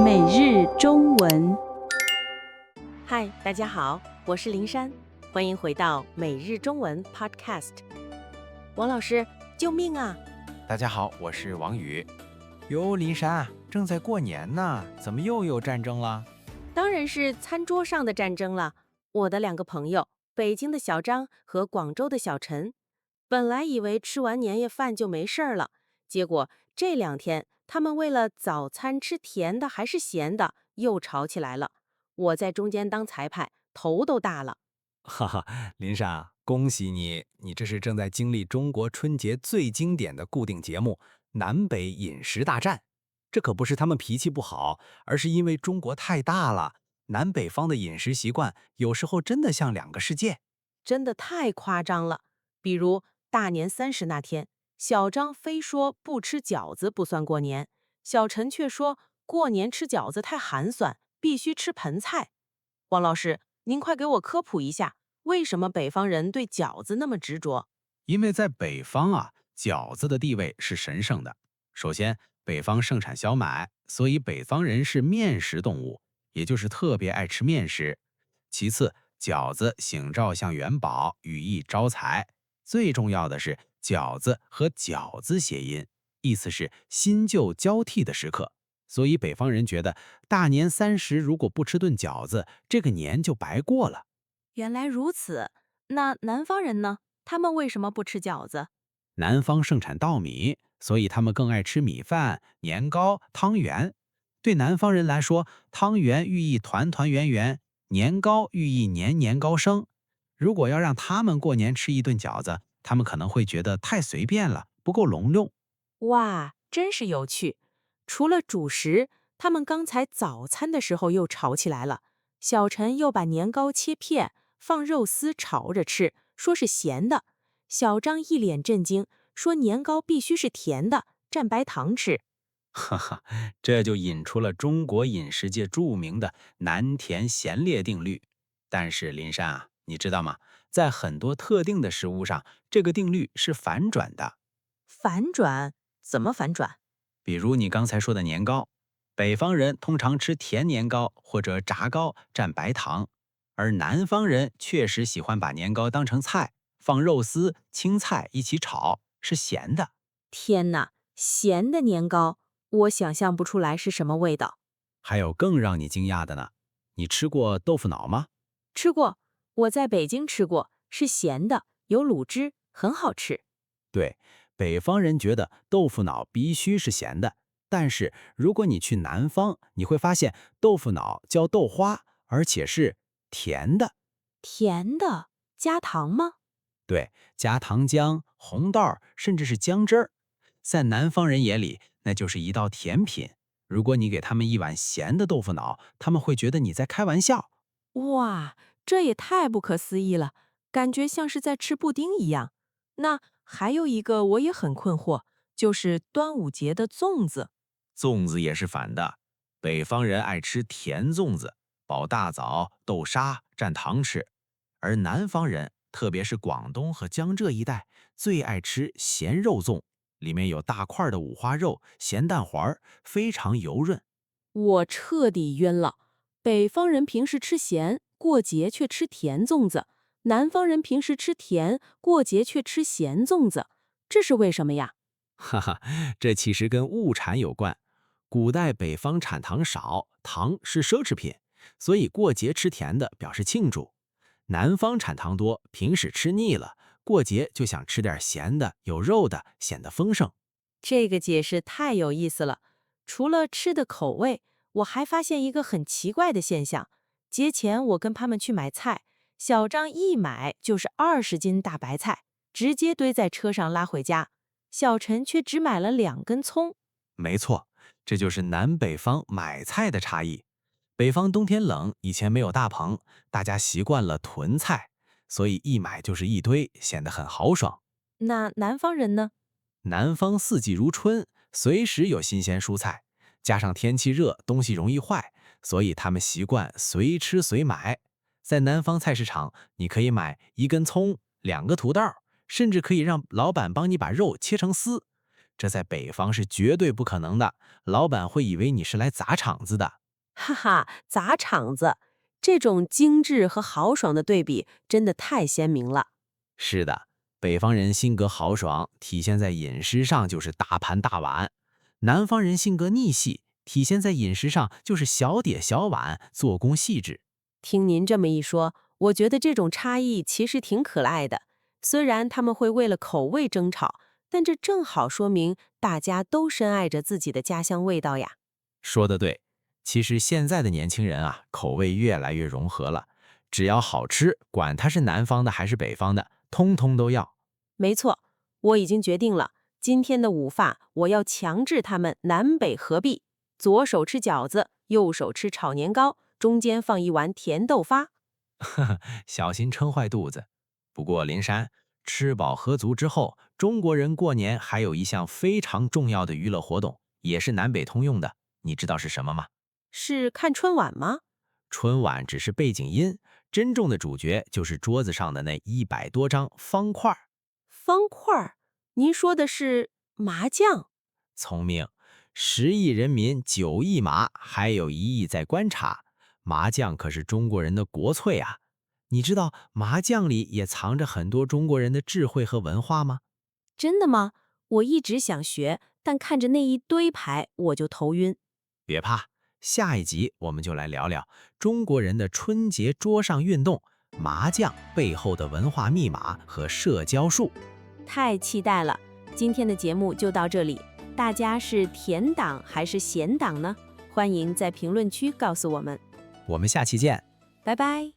每日中文。嗨，大家好，我是林珊，欢迎回到每日中文 Podcast。王老师，救命啊！大家好，我是王宇。哟，林珊，正在过年呢，怎么又有战争了？当然是餐桌上的战争了。我的两个朋友，北京的小张和广州的小陈，本来以为吃完年夜饭就没事儿了，结果这2天他们为了早餐吃甜的还是咸的，又吵起来了。我在中间当裁判，头都大了。哈哈，林珊，恭喜你，你这是正在经历中国春节最经典的固定节目南北饮食大战。这可不是他们脾气不好，而是因为中国太大了，南北方的饮食习惯有时候真的像2个世界。真的太夸张了。比如大年30那天，小张非说不吃饺子不算过年，小陈却说过年吃饺子太寒酸，必须吃盆菜。王老师，您快给我科普一下，为什么北方人对饺子那么执着？因为在北方啊，饺子的地位是神圣的。首先，北方盛产小麦，所以北方人是面食动物，也就是特别爱吃面食。其次，饺子醒兆向元宝，寓意招财。最重要的是，饺子和饺子谐音，意思是新旧交替的时刻。所以北方人觉得大年30如果不吃顿饺子，这个年就白过了。原来如此，那南方人呢？他们为什么不吃饺子？南方盛产稻米，所以他们更爱吃米饭、年糕、汤圆。对南方人来说，汤圆寓意团团圆圆，年糕寓意年年高升。如果要让他们过年吃一顿饺子，他们可能会觉得太随便了，不够隆重。哇，真是有趣。除了主食，他们刚才早餐的时候又吵起来了。小陈又把年糕切片，放肉丝炒着吃，说是咸的。小张一脸震惊，说年糕必须是甜的，蘸白糖吃。哈哈，这就引出了中国饮食界著名的南甜咸烈定律。但是林珊啊，你知道吗？在很多特定的食物上，这个定律是反转的。反转？怎么反转？比如你刚才说的年糕，北方人通常吃甜年糕或者炸糕蘸白糖，而南方人确实喜欢把年糕当成菜，放肉丝、青菜一起炒，是咸的。天哪，咸的年糕，我想象不出来是什么味道。还有更让你惊讶的呢，你吃过豆腐脑吗？吃过，我在北京吃过，是咸的，有卤汁，很好吃。对，北方人觉得豆腐脑必须是咸的，但是如果你去南方，你会发现豆腐脑叫豆花，而且是甜的。甜的，加糖吗？对，加糖浆、红豆，甚至是姜汁儿，在南方人眼里，那就是一道甜品。如果你给他们一碗咸的豆腐脑，他们会觉得你在开玩笑。哇，这也太不可思议了，感觉像是在吃布丁一样。那还有一个我也很困惑，就是端午节的粽子。粽子也是反的，北方人爱吃甜粽子，包大枣、豆沙蘸糖吃，而南方人，特别是广东和江浙一带，最爱吃咸肉粽，里面有大块的五花肉、咸蛋黄，非常油润。我彻底晕了。北方人平时吃咸，过节却吃甜粽子；南方人平时吃甜，过节却吃咸粽子，这是为什么呀？哈哈，这其实跟物产有关。古代北方产糖少，糖是奢侈品，所以过节吃甜的表示庆祝。南方产糖多，平时吃腻了，过节就想吃点咸的、有肉的，显得丰盛。这个解释太有意思了。除了吃的口味，我还发现一个很奇怪的现象。节前我跟他们去买菜，小张一买就是20斤大白菜，直接堆在车上拉回家。小陈却只买了2根葱。没错，这就是南北方买菜的差异。北方冬天冷，以前没有大棚，大家习惯了囤菜，所以一买就是一堆，显得很豪爽。那南方人呢？南方四季如春，随时有新鲜蔬菜，加上天气热，东西容易坏，所以他们习惯随吃随买。在南方菜市场，你可以买1根葱、2个土豆，甚至可以让老板帮你把肉切成丝。这在北方是绝对不可能的，老板会以为你是来砸场子的。哈哈，砸场子，这种精致和豪爽的对比真的太鲜明了。是的，北方人性格豪爽，体现在饮食上就是大盘大碗；南方人性格逆细，体现在饮食上就是小碟小碗，做工细致。听您这么一说，我觉得这种差异其实挺可爱的。虽然他们会为了口味争吵，但这正好说明大家都深爱着自己的家乡味道呀。说得对，其实现在的年轻人啊，口味越来越融合了，只要好吃，管它是南方的还是北方的，通通都要。没错，我已经决定了，今天的午饭我要强制他们南北合璧，左手吃饺子，右手吃炒年糕，中间放一碗甜豆发。小心撑坏肚子。不过林珊，吃饱喝足之后，中国人过年还有一项非常重要的娱乐活动，也是南北通用的，你知道是什么吗？是看春晚吗？春晚只是背景音，真正的主角就是桌子上的那100多张方块儿。方块儿？您说的是麻将？聪明，10亿人民9亿麻，还有1亿在观察。麻将可是中国人的国粹啊！你知道麻将里也藏着很多中国人的智慧和文化吗？真的吗？我一直想学，但看着那一堆牌我就头晕。别怕，下一集我们就来聊聊中国人的春节桌上运动——麻将背后的文化密码和社交术。太期待了！今天的节目就到这里，大家是甜党还是咸党呢？欢迎在评论区告诉我们。我们下期见。拜拜。